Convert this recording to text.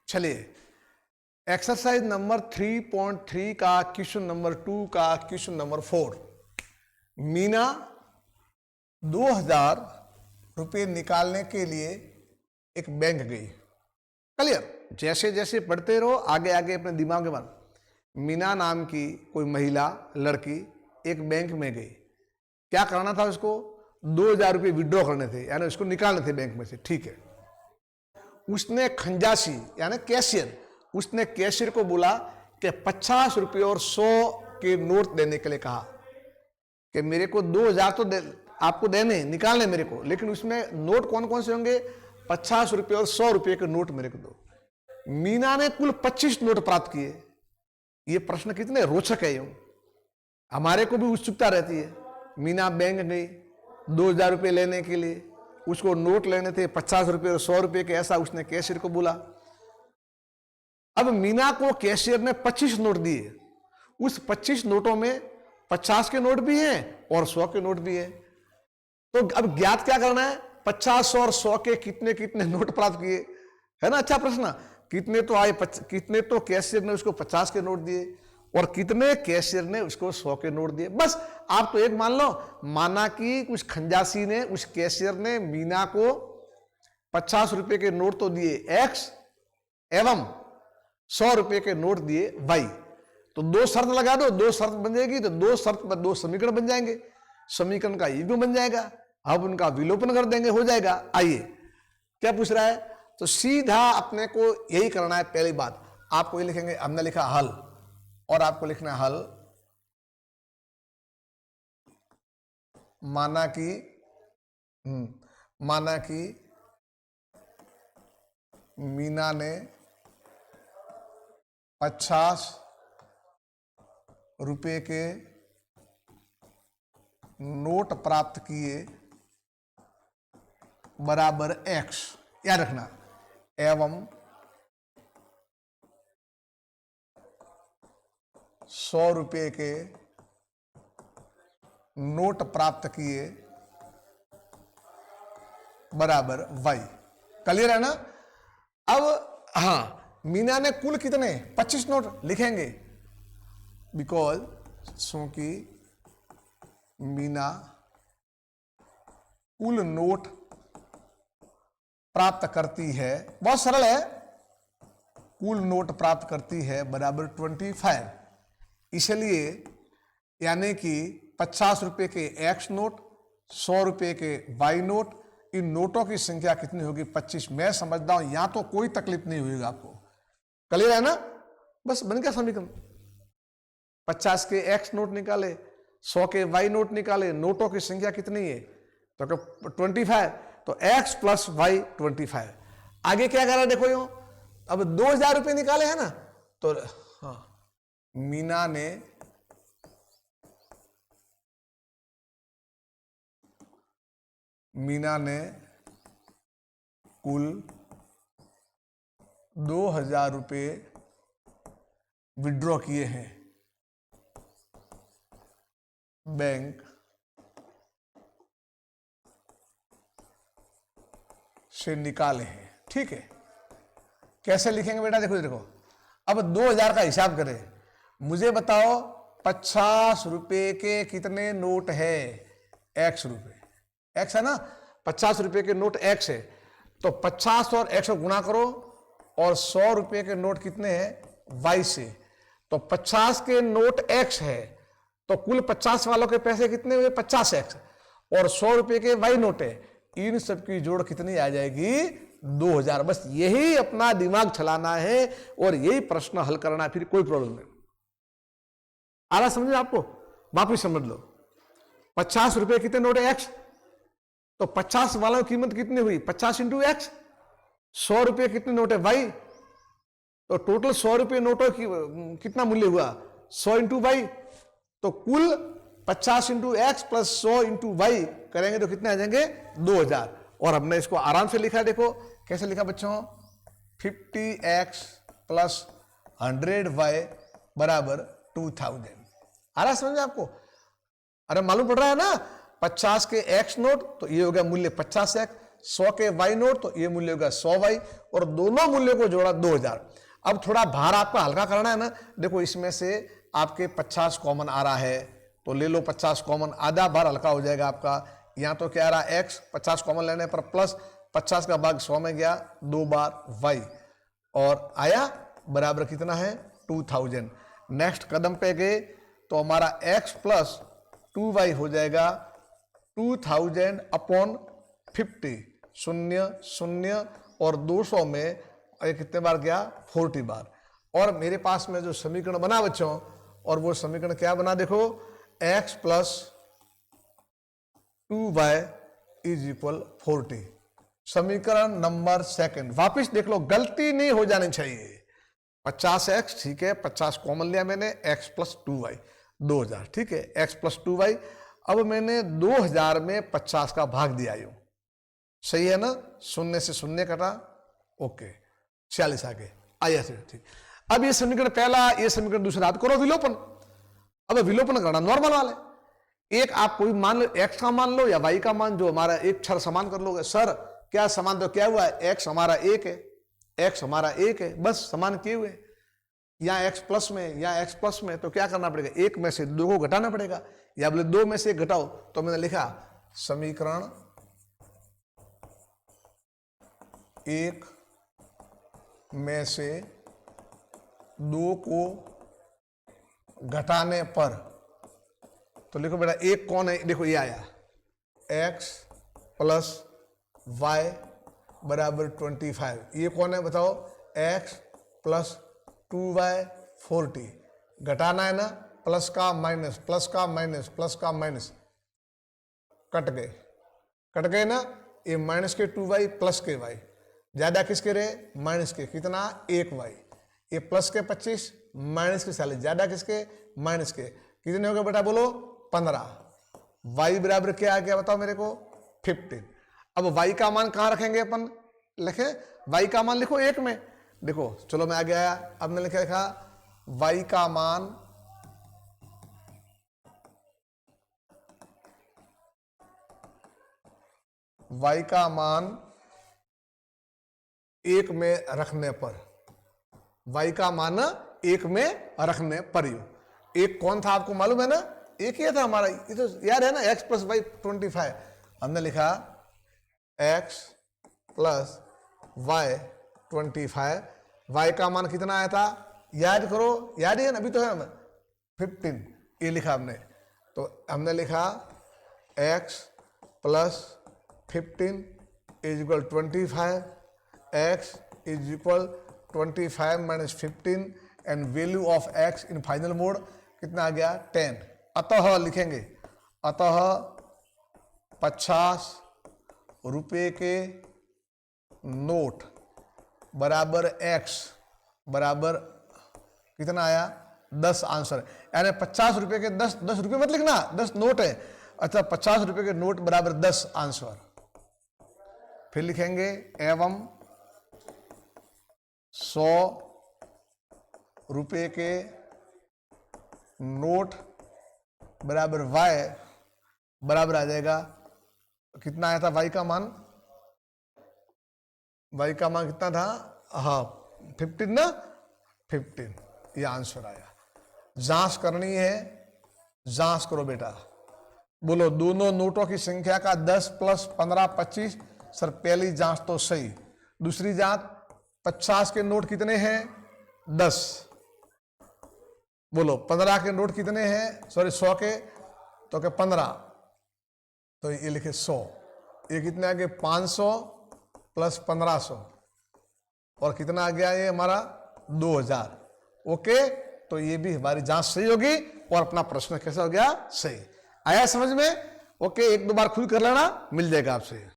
चलिए exercise number 3.3 का question number 2 का क्वेश्चन नंबर 4। मीना 2000 रुपये निकालने के लिए एक बैंक गई। क्लियर? जैसे जैसे पढ़ते रहो आगे आगे अपने दिमाग में बन। मीना नाम की कोई महिला लड़की एक बैंक में गई। क्या करना था उसको? 2000 रुपये विड्रॉ करने थे, यानी उसको निकालने थे बैंक में से। ठीक है, उसने खंजासी यानी कैशियर, उसने कैशियर को बोला कि 50 रुपये और 100 के नोट देने के लिए कहा कि मेरे को 2000 तो आपको देने निकालने मेरे को, लेकिन उसमें नोट कौन कौन से होंगे? 50 रुपये और 100 रुपये के नोट मेरे को दो। मीना ने कुल 25 नोट प्राप्त किए। ये प्रश्न कितने रोचक है, यूं हमारे को भी उत्सुकता रहती है। मीना बैंक गई 2000 रुपये लेने के लिए, उसको नोट लेने थे 50 रुपये और 100 रुपये के, ऐसा उसने कैशियर को बोला। अब मीना को कैशियर ने 25 नोट दिए। उस 25 नोटों में 50 के नोट भी हैं और 100 के नोट भी हैं। तो अब ज्ञात क्या करना है? 50 और 100 के कितने कितने नोट प्राप्त किए, है ना? अच्छा प्रश्न। कितने तो आए, कितने तो कैशियर ने उसको 50 के नोट दिए और कितने कैशियर ने उसको 100 के नोट दिए। बस आप तो एक मान लो, माना कि उस खंजासी ने, उस कैशियर ने मीना को 50 रुपए के नोट तो दिए एक्स एवं 100 रुपए के नोट दिए वाई। तो दो शर्त लगा दो, दो शर्त बन जाएगी, तो दो शर्त पर दो समीकरण बन जाएंगे। समीकरण का युग्म बन जाएगा, अब उनका विलोपन कर देंगे, हो जाएगा। आइए क्या पूछ रहा है, तो सीधा अपने को यही करना है। पहली बात आपको ये लिखेंगे, हमने लिखा हल, और आपको लिखना है हल। माना कि मीना ने 50 रुपए के नोट प्राप्त किए बराबर एक्स, याद रखना, एवं 100 रुपए के नोट प्राप्त किए बराबर वाई। क्लियर है ना? अब हाँ, मीना ने कुल कितने 25 नोट लिखेंगे, बिकॉज क्योंकि मीना कुल नोट प्राप्त करती है, बहुत सरल है, कुल नोट प्राप्त करती है बराबर 25। इसलिए यानी कि 50 रुपए के एक्स नोट, 100 रुपए के वाई नोट, इन नोटों की संख्या कितनी होगी? 25। मैं समझता हूं यहां तो कोई तकलीफ नहीं होगी आपको। क्लियर है ना? बस बन गया समीकरण। 50 के एक्स नोट निकाले, 100 के वाई नोट निकाले, नोटों की संख्या कितनी है? तो 25। तो एक्स प्लस वाई 25। आगे क्या करा देखो, यूं अब 2000 रुपये निकाले हैं ना, तो हाँ, मीना ने कुल 2000 रुपये विड्रॉ किए हैं, बैंक से निकाले हैं। ठीक है, कैसे लिखेंगे बेटा? देखो अब 2000 का हिसाब करें। मुझे बताओ 50 रुपए के कितने नोट है? एक्स रुपए, एक्स है ना, 50 रुपए के नोट एक्स है, तो 50 और एक्स को गुणा करो, और 100 रुपए के नोट कितने हैं? वाई से। तो 50 के नोट एक्स है, तो कुल 50 वालों के पैसे कितने हुए? 50 एक्स, और 100 रुपए के वाई नोट है, इन सब की जोड़ कितनी आ जाएगी? 2000। बस यही अपना दिमाग चलाना है और यही प्रश्न हल करना है, फिर कोई प्रॉब्लम नहीं। आ रहा समझ आपको? वापिस समझ लो। 50 रुपए कितने नोट है? एक्स, तो 50 वालों की कीमत कितनी हुई? 50 इंटू एक्स। 100 रुपए कितने नोट है? वाई, तो टोटल 100 रुपए नोटों की कितना मूल्य हुआ? 100 इंटू वाई। तो कुल 50 into x plus 100 into y करेंगे तो कितने आ जाएंगे? 2000। और हमने इसको आराम से लिखा, देखो कैसे लिखा बच्चों, 50x प्लस 100y बराबर 2000। आ रहा समझ आपको? अरे मालूम पड़ रहा है ना, 50 के एक्स नोट, तो ये हो गया मूल्य 50x, 100 के वाई नोट, तो ये मूल्य होगा 100 वाई, और दोनों मूल्यों को जोड़ा 2000। अब थोड़ा भार आपका हल्का करना है ना, देखो इसमें से आपके 50 कॉमन आ रहा है, तो ले लो 50 कॉमन, आधा भार हल्का हो जाएगा आपका। यहाँ तो क्या आ रहा है x, 50 कॉमन लेने पर प्लस 50 का भाग 100 में गया 2 बार y, और आया बराबर कितना है 2000। नेक्स्ट कदम पे गए तो हमारा x प्लस 2y हो जाएगा 2000 अपॉन 50, 0 0 और 200 में ये कितने बार गया 40 बार। और मेरे पास में जो समीकरण बना बच्चों, और वो समीकरण क्या बना देखो, x plus 2y is equal 40। समीकरण नंबर सेकंड, वापिस देख लो, गलती नहीं हो जानी चाहिए। 50x ठीक है, 50 कॉमन लिया मैंने, x प्लस 2y 2000, ठीक है, x प्लस 2y। अब मैंने 2000 में 50 का भाग दिया यूं, सही है ना, 0 से 0 कटा, ओके 46 आगे आया, ठीक। अब ये समीकरण पहला, ये समीकरण दूसरा, आप करो विलोपन। अब विलोपन करना नॉर्मल वाले, एक आप कोई मान लो x का मान लो या y का मान, जो हमारा एक क्षर समान कर लोगे। सर क्या समान, तो क्या हुआ है, x हमारा 1 है, x हमारा 1 है, बस समान किए हुए। यहाँ x प्लस में, यहाँ x प्लस में, तो क्या करना पड़ेगा, 1 में से 2 को घटाना पड़ेगा, या बोले 2 में से 1 घटाओ। तो मैंने लिखा समीकरण 1 में से 2 को घटाने पर, तो लिखो बेटा 1 कौन है, देखो ये आया x प्लस y बराबर 25। ये कौन है बताओ, x प्लस 2y 40। घटाना है ना, प्लस का माइनस, प्लस का माइनस, प्लस का माइनस, कट गए ना, ये माइनस के 2y प्लस के y, ज्यादा किसके रहे, माइनस के, कितना 1y, ये प्लस के 25 माइनस के 40, ज्यादा किसके, माइनस के, कितने हो गए बेटा बोलो 15। y बराबर क्या आ गया बताओ मेरे को 15। अब y का मान कहाँ रखेंगे अपन, लिखे y का मान लिखो 1 में, देखो चलो मैं आगे आया, अब मैंने क्या लिखा, y का मान एक में रखने पर, y का मान 1 में रखने पर, यू एक कौन था आपको मालूम है ना, एक ही था हमारा, ये तो याद है ना, x प्लस वाई 25। हमने लिखा x प्लस वाई 25, y का मान कितना आया था, याद करो, याद है ना, अभी तो है 15, ये लिखा हमने। तो हमने लिखा x plus 15 is equal 25, x is equal 25 minus 15, and value of x in final mode कितना आ गया 10। अतः लिखेंगे, अतः 50 रुपये के नोट बराबर x बराबर कितना आया 10 आंसर, यानी 50 रुपये के 10 रुपये मत लिखना, 10 नोट है, अच्छा 50 रुपये के नोट बराबर 10 आंसर। फिर लिखेंगे एवं 100 रुपये के नोट बराबर y बराबर आ जाएगा, कितना आया था y का मान, y का मान कितना था, हाँ 15 ना, 15, ये आंसर आया। जांच करनी है, जांच करो बेटा, बोलो दोनों नोटों की संख्या का 10 प्लस 15 25। सर पहली जांच तो सही, दूसरी जांच 50 के नोट कितने हैं 10, बोलो 15 के नोट कितने हैं, सॉरी 100 के, तो क्या 15, तो ये लिखे 100, ये कितने आ गए 500 प्लस 1500, और कितना आ गया ये हमारा 2000। ओके, तो ये भी हमारी जांच सही होगी, और अपना प्रश्न कैसा हो गया, सही आया समझ में। ओके, एक दो बार खुद कर लेना, मिल जाएगा आपसे।